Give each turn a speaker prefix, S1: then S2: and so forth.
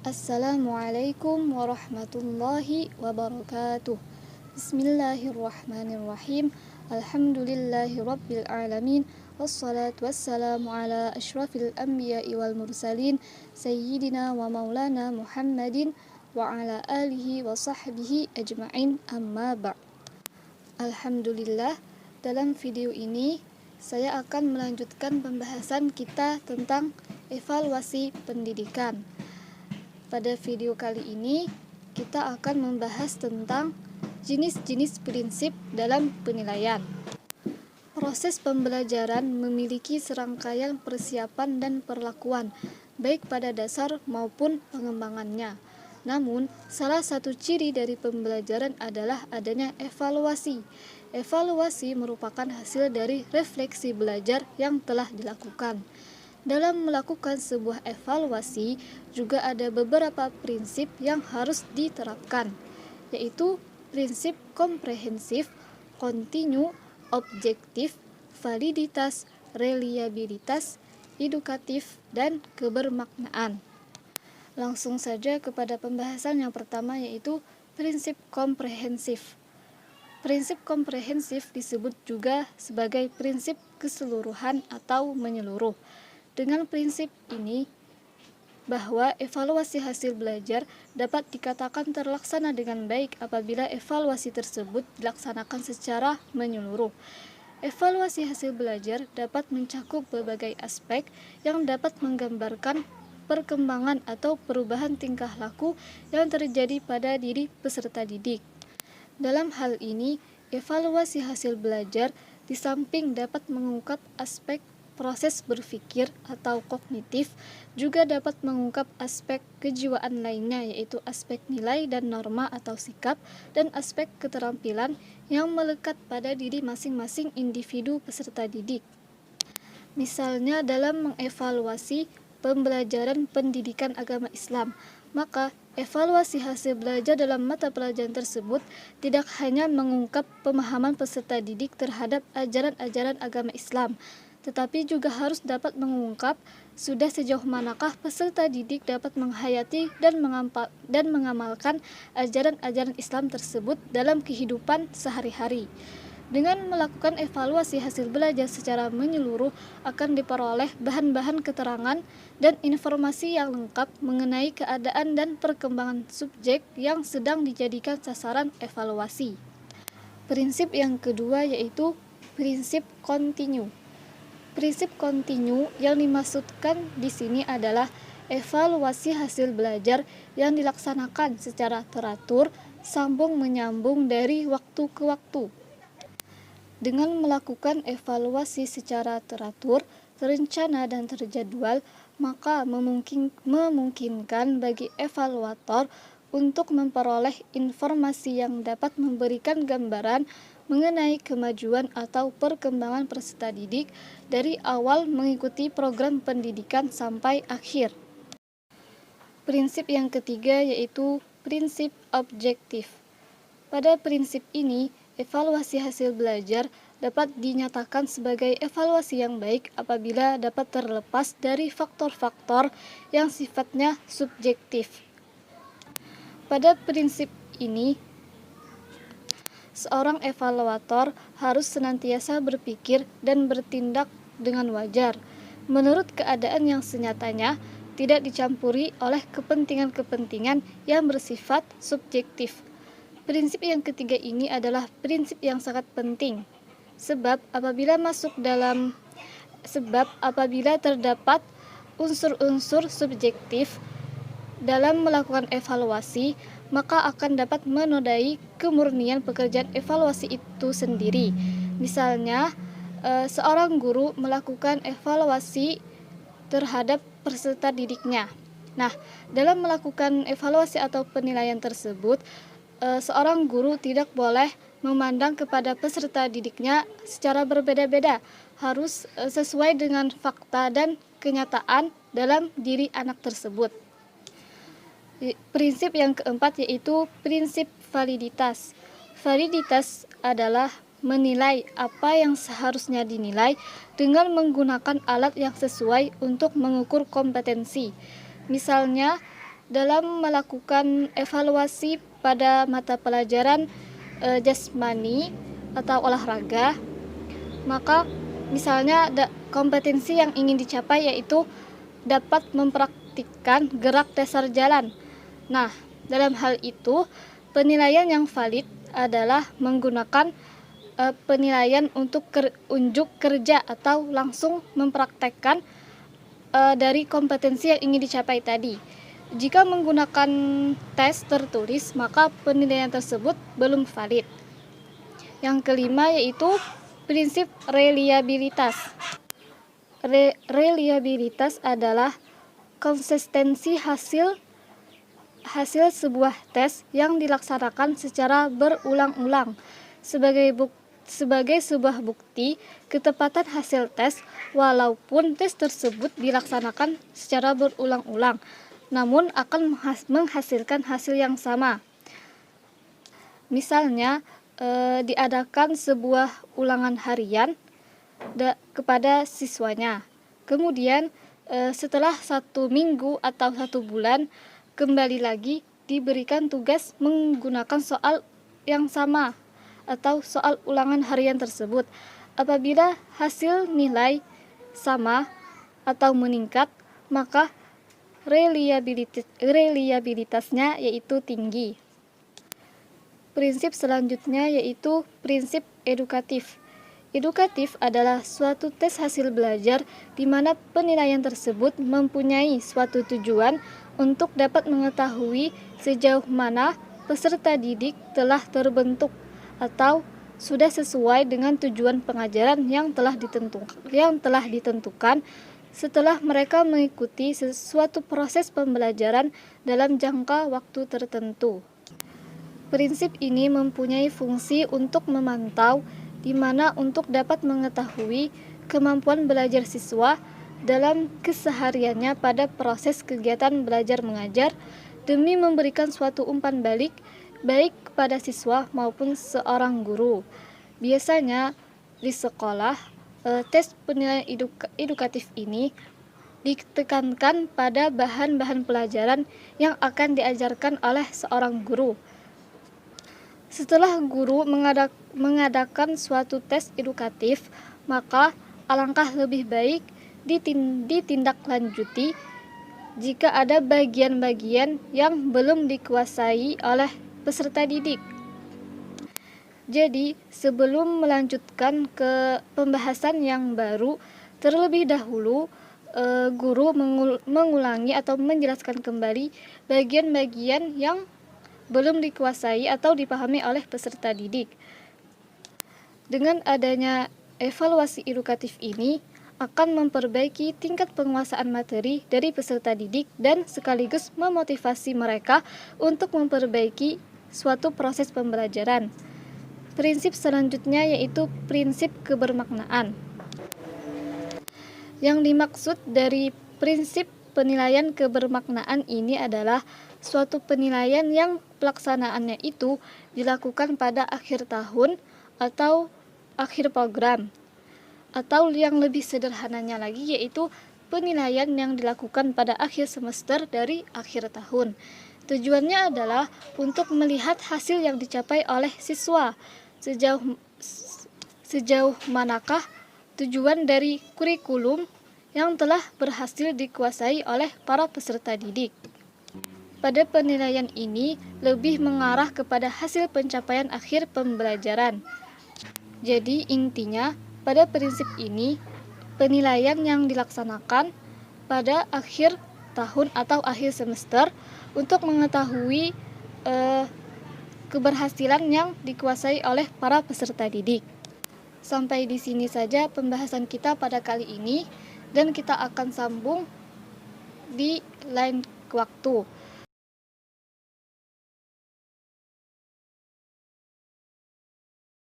S1: Assalamualaikum warahmatullahi wabarakatuh. Bismillahirrahmanirrahim. Alhamdulillahi rabbil alamin. Wassalatu wassalamu ala ashrafil anbiya'i wal mursalin Sayyidina wa maulana Muhammadin wa ala alihi wa sahbihi ajma'in, amma ba'. Alhamdulillah, dalam video ini saya akan melanjutkan pembahasan kita tentang evaluasi pendidikan. Pada video kali ini, kita akan membahas tentang jenis-jenis prinsip dalam penilaian. Proses pembelajaran memiliki serangkaian persiapan dan perlakuan, baik pada dasar maupun pengembangannya. Namun, salah satu ciri dari pembelajaran adalah adanya evaluasi. Evaluasi merupakan hasil dari refleksi belajar yang telah dilakukan. Dalam melakukan sebuah evaluasi, juga ada beberapa prinsip yang harus diterapkan, yaitu prinsip komprehensif, kontinu, objektif, validitas, reliabilitas, edukatif, dan kebermaknaan. Langsung saja kepada pembahasan yang pertama, yaitu prinsip komprehensif. Prinsip komprehensif disebut juga sebagai prinsip keseluruhan atau menyeluruh. Dengan prinsip ini, bahwa evaluasi hasil belajar dapat dikatakan terlaksana dengan baik apabila evaluasi tersebut dilaksanakan secara menyeluruh. Evaluasi hasil belajar dapat mencakup berbagai aspek yang dapat menggambarkan perkembangan atau perubahan tingkah laku yang terjadi pada diri peserta didik. Dalam hal ini, evaluasi hasil belajar di samping dapat mengungkap aspek proses berpikir atau kognitif, juga dapat mengungkap aspek kejiwaan lainnya, yaitu aspek nilai dan norma atau sikap, dan aspek keterampilan yang melekat pada diri masing-masing individu peserta didik. Misalnya dalam mengevaluasi pembelajaran pendidikan agama Islam, maka evaluasi hasil belajar dalam mata pelajaran tersebut tidak hanya mengungkap pemahaman peserta didik terhadap ajaran-ajaran agama Islam, tetapi juga harus dapat mengungkap sudah sejauh manakah peserta didik dapat menghayati dan mengamalkan ajaran-ajaran Islam tersebut dalam kehidupan sehari-hari. Dengan melakukan evaluasi hasil belajar secara menyeluruh, akan diperoleh bahan-bahan keterangan dan informasi yang lengkap mengenai keadaan dan perkembangan subjek yang sedang dijadikan sasaran evaluasi. Prinsip yang kedua yaitu prinsip kontinu. Prinsip kontinu yang dimaksudkan di sini adalah evaluasi hasil belajar yang dilaksanakan secara teratur, sambung menyambung dari waktu ke waktu. Dengan melakukan evaluasi secara teratur, terencana dan terjadwal, maka memungkinkan bagi evaluator untuk memperoleh informasi yang dapat memberikan gambaran mengenai kemajuan atau perkembangan peserta didik dari awal mengikuti program pendidikan sampai akhir. Prinsip yang ketiga yaitu prinsip objektif. Pada prinsip ini, evaluasi hasil belajar dapat dinyatakan sebagai evaluasi yang baik apabila dapat terlepas dari faktor-faktor yang sifatnya subjektif. Pada prinsip ini, seorang evaluator harus senantiasa berpikir dan bertindak dengan wajar, menurut keadaan yang senyatanya, tidak dicampuri oleh kepentingan-kepentingan yang bersifat subjektif. Prinsip yang ketiga ini adalah prinsip yang sangat penting, sebab apabila terdapat unsur-unsur subjektif dalam melakukan evaluasi, maka akan dapat menodai kemurnian pekerjaan evaluasi itu sendiri. Misalnya, seorang guru melakukan evaluasi terhadap peserta didiknya. Nah, dalam melakukan evaluasi atau penilaian tersebut, seorang guru tidak boleh memandang kepada peserta didiknya secara berbeda-beda, harus sesuai dengan fakta dan kenyataan dalam diri anak tersebut. Prinsip yang keempat yaitu prinsip validitas. Validitas adalah menilai apa yang seharusnya dinilai dengan menggunakan alat yang sesuai untuk mengukur kompetensi. Misalnya, dalam melakukan evaluasi pada mata pelajaran jasmani atau olahraga, maka misalnya kompetensi yang ingin dicapai yaitu dapat mempraktikkan gerak dasar jalan. Nah, dalam hal itu penilaian yang valid adalah menggunakan penilaian untuk unjuk kerja atau langsung mempraktekkan dari kompetensi yang ingin dicapai tadi. Jika menggunakan tes tertulis, maka penilaian tersebut belum valid. Yang kelima yaitu prinsip reliabilitas. Reliabilitas adalah konsistensi hasil sebuah tes yang dilaksanakan secara berulang-ulang sebagai sebuah bukti ketepatan hasil tes, walaupun tes tersebut dilaksanakan secara berulang-ulang, namun akan menghasilkan hasil yang sama. Misalnya, diadakan sebuah ulangan harian kepada siswanya. Kemudian, setelah 1 minggu atau 1 bulan, kembali lagi diberikan tugas menggunakan soal yang sama atau soal ulangan harian tersebut. Apabila hasil nilai sama atau meningkat, maka reliabilitasnya yaitu tinggi. Prinsip selanjutnya yaitu prinsip edukatif. Edukatif adalah suatu tes hasil belajar di mana penilaian tersebut mempunyai suatu tujuan untuk dapat mengetahui sejauh mana peserta didik telah terbentuk atau sudah sesuai dengan tujuan pengajaran yang telah ditentukan setelah mereka mengikuti sesuatu proses pembelajaran dalam jangka waktu tertentu. Prinsip ini mempunyai fungsi untuk memantau di mana untuk dapat mengetahui kemampuan belajar siswa dalam kesehariannya pada proses kegiatan belajar mengajar demi memberikan suatu umpan balik baik kepada siswa maupun seorang guru. Biasanya di sekolah tes penilaian edukatif ini ditekankan pada bahan-bahan pelajaran yang akan diajarkan oleh seorang guru. Setelah guru mengadakan suatu tes edukatif, maka alangkah lebih baik ditindaklanjuti jika ada bagian-bagian yang belum dikuasai oleh peserta didik. Jadi, sebelum melanjutkan ke pembahasan yang baru, terlebih dahulu guru mengulangi atau menjelaskan kembali bagian-bagian yang belum dikuasai atau dipahami oleh peserta didik. Dengan adanya evaluasi edukatif ini akan memperbaiki tingkat penguasaan materi dari peserta didik dan sekaligus memotivasi mereka untuk memperbaiki suatu proses pembelajaran. Prinsip selanjutnya yaitu prinsip kebermaknaan. Yang dimaksud dari prinsip penilaian kebermaknaan ini adalah suatu penilaian yang pelaksanaannya itu dilakukan pada akhir tahun atau akhir program. Atau yang lebih sederhananya lagi yaitu penilaian yang dilakukan pada akhir semester dari akhir tahun. Tujuannya adalah untuk melihat hasil yang dicapai oleh siswa, sejauh manakah tujuan dari kurikulum yang telah berhasil dikuasai oleh para peserta didik. Pada penilaian ini lebih mengarah kepada hasil pencapaian akhir pembelajaran. Jadi intinya pada prinsip ini penilaian yang dilaksanakan pada akhir tahun atau akhir semester untuk mengetahui keberhasilan yang dikuasai oleh para peserta didik. Sampai di sini saja pembahasan kita pada kali ini dan kita akan sambung di lain waktu.